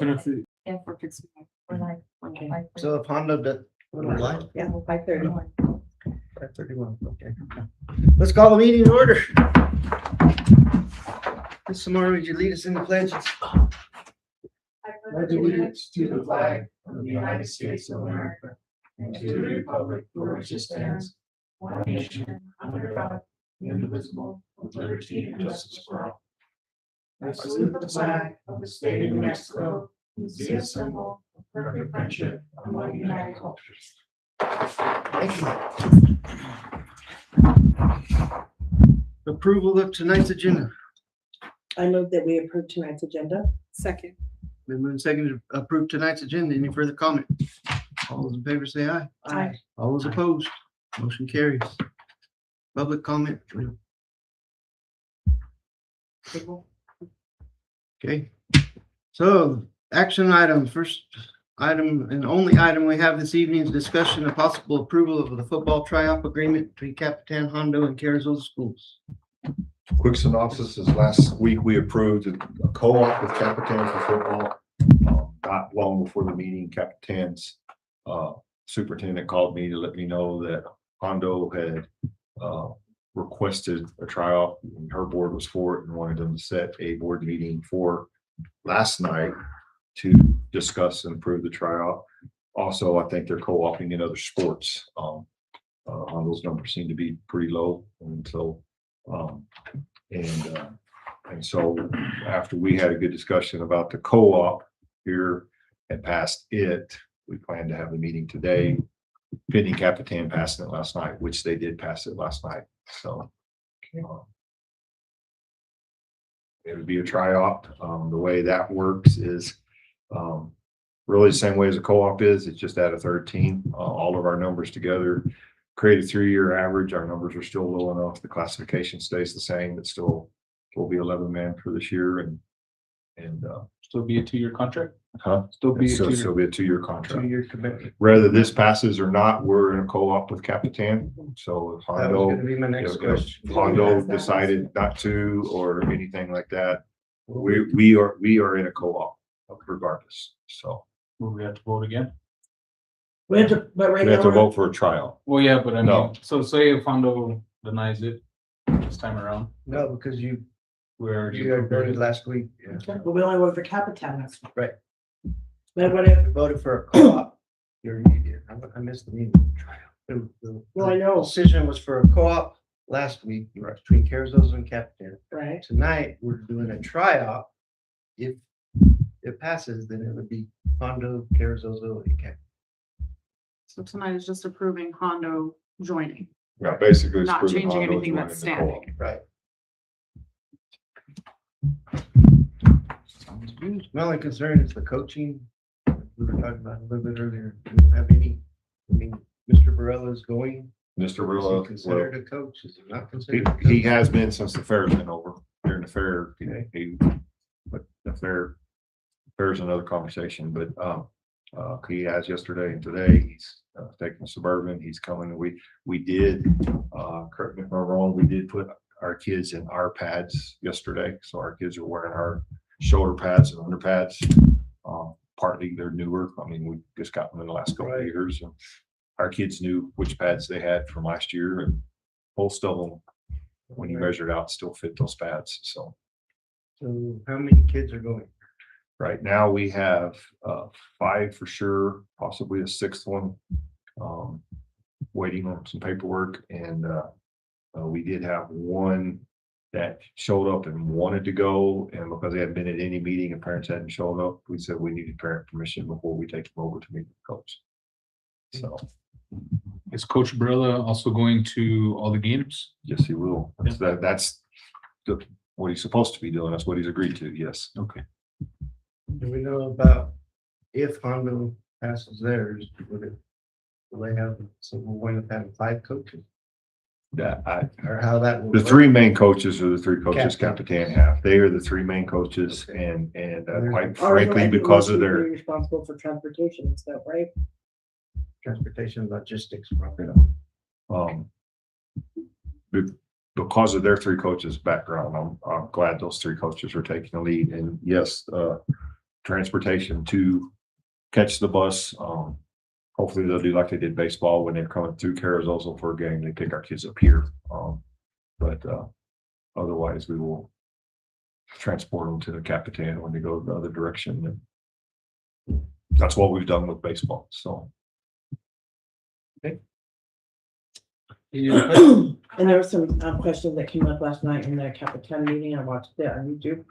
Yeah, for fixing it. We're like, Okay. like, So if Honda does, what do we like? Yeah, 5:30. 5:31, okay. Let's call the meeting in order. Ms. Samara, would you lead us in the pledges? Pledge allegiance to the flag of the United States of America and to the republic for which it stands, one nation, under God, indivisible, with liberty and justice for all. I salute the flag of the state of New Mexico, and see a symbol of perfect friendship among united cultures. Thank you. Approval of tonight's agenda. I move that we approve tonight's agenda. Second. Been moved and seconded to approve tonight's agenda. Any further comment? All those in favor say aye. Aye. All those opposed, motion carries. Public comment. Okay, so action item, first item and only item we have this evening is discussion of possible approval of the football tryout agreement between Capitan, Hondo, and Carrizozo schools. Quick synopsis is last week we approved a co-op with Capitan for football. Not long before the meeting, Capitan's superintendent called me to let me know that Hondo had requested a tryout, and her board was for it and wanted them to set a board meeting for last night to discuss and approve the tryout. Also, I think they're co-oping in other sports. Hondo's numbers seem to be pretty low, and so and so after we had a good discussion about the co-op here and passed it, we plan to have a meeting today, pending Capitan passing it last night, which they did pass it last night. So it would be a tryout. The way that works is really the same way as a co-op is. It's just add a third team. All of our numbers together create a 3-year average. Our numbers are still low enough. The classification stays the same. It still will be 11-man for this year, and Still be a 2-year contract? still be a 2-year contract. 2-year commitment. Whether this passes or not, we're in a co-op with Capitan. So if That was Hondo, gonna be my next if question. Hondo decided not to or anything like that, we are in a co-op regardless. So Will we have to vote again? We have to, but right we have now, to vote for a tryout. Well, yeah, but I No. mean, so say if Hondo denies it this time around, No, because you we're voted last week. Yeah. but we only voted for Capitan. Right. But what if, You voted for a co-op. I missed the meeting. Well, I know. Decision was for a co-op last week between Carrizozo and Capitan. right? Tonight, we're doing a tryout. If it passes, then it would be Hondo, Carrizozo, and Capitan. So tonight is just approving Hondo joining, Yeah, basically. it's not proving changing Hondo's anything that's running the co-op. standing. Right. My only concern is the coaching. We were talking about a little bit earlier. We don't have any, Mr. Barella is going. Mr. Is he Rillo, considered a coach? Is he not he, considered? a he coach? has been since the fair's been over. During the fair, but the fair's another conversation, but he has yesterday and today. He's taking Suburban. He's coming. We did, correct me if I'm wrong, we did put our kids in our pads yesterday. So our kids are wearing our shoulder pads and under pads. Partly they're newer. I mean, we just got them in the last couple of Right. years. And our kids knew which pads they had from last year, and most of them, when you measure it out, still fit those pads. So So how many kids are going? right now we have 5 for sure, possibly a 6th one, waiting on some paperwork. And we did have one that showed up and wanted to go, and because they hadn't been at any meeting and parents hadn't shown up, we said we needed parent permission before we take them over to meet with the coach. So is Coach Barella also going to all the games? yes, he will. That's what he's supposed to be doing. That's what he's agreed to. Yes. Okay. Do we know about if Hondo passes theirs, will they have, so we're going to have 5 coaches? Or how that will The work? 3 main coaches are the 3 coaches Captain. Capitan have. They are the 3 main coaches, and quite frankly, I think because we of should their be responsible for transportation and stuff, right? Transportation logistics. Because of their 3 coaches background, I'm glad those 3 coaches are taking the lead. And yes, transportation to catch the bus. Hopefully they'll do like they did baseball when they're coming through Carrizozo for a game. They pick our kids up here. But otherwise we will transport them to the Capitan when they go the other direction. And that's what we've done with baseball. So And there were some questions that came up last night in the Capitan meeting. I watched it on YouTube.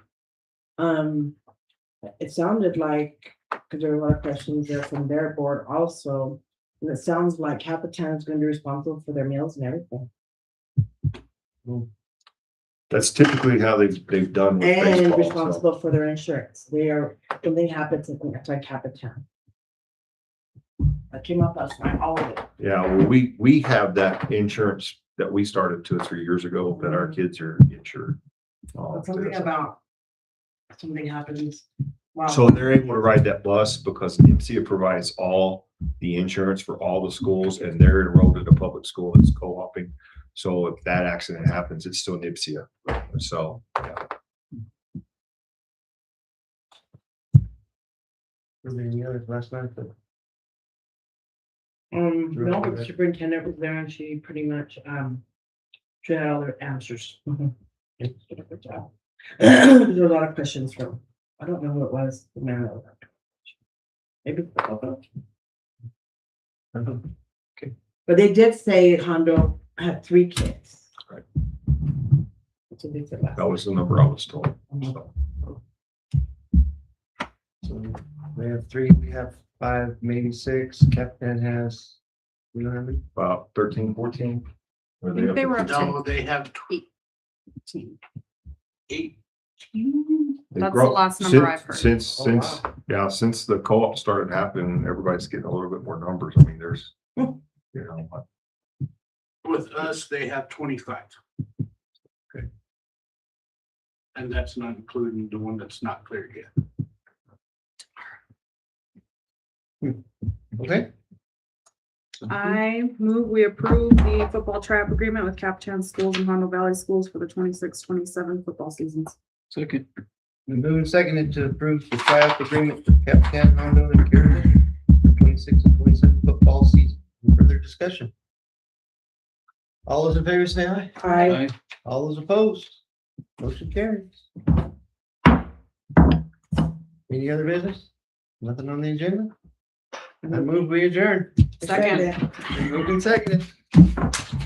It sounded like, because there were a lot of questions there from their board also, and it sounds like Capitan is going to be responsible for their meals and everything. that's typically how they've done with And baseball. So. responsible for their insurance. They are, when they happen, it's like Capitan. That came up last night, all of it. Yeah, well, we have that insurance that we started 2 or 3 years ago that our kids are insured. But something about, something happens. Wow. So they're able to ride that bus because NIPSIA provides all the insurance for all the schools and they're enrolled in a public school that's co-oping. So if that accident happens, it's still NIPSIA. So, yeah. Were there any others last night? No, but the superintendent was there and she pretty much, she had all their answers. She did a good job. There were a lot of questions from, I don't know who it was, the man that was. Maybe. Okay. But they did say Hondo had 3 kids. Right. That's what they said last. That was the number I was told. So, So we have 3, we have 5, maybe 6. Captain has, we don't have any. about 13, 14. Or I think they were up to No, they have 18. 8. They That's grow- the last number I've heard. Since, Oh, wow. since the co-op started happening, everybody's getting a little bit more numbers. I mean, there's, you know, With us, they have 25. Okay. And that's not including the one that's not cleared yet. Okay. I move we approve the football tryout agreement with Capitan Schools and Hondo Valley Schools for the 26-27 football seasons. Second. We move and seconded to approve the tryout agreement with Captain Hondo and Carrier for 26 and 27 football season. Any further discussion? All those in favor say aye. Hi. All those opposed? Motion carries. Any other business? Nothing on the agenda? I move we adjourn. Second. Moved and seconded.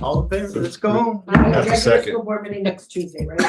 All in favor, let's go home. That's a second. School board meeting next Tuesday, right?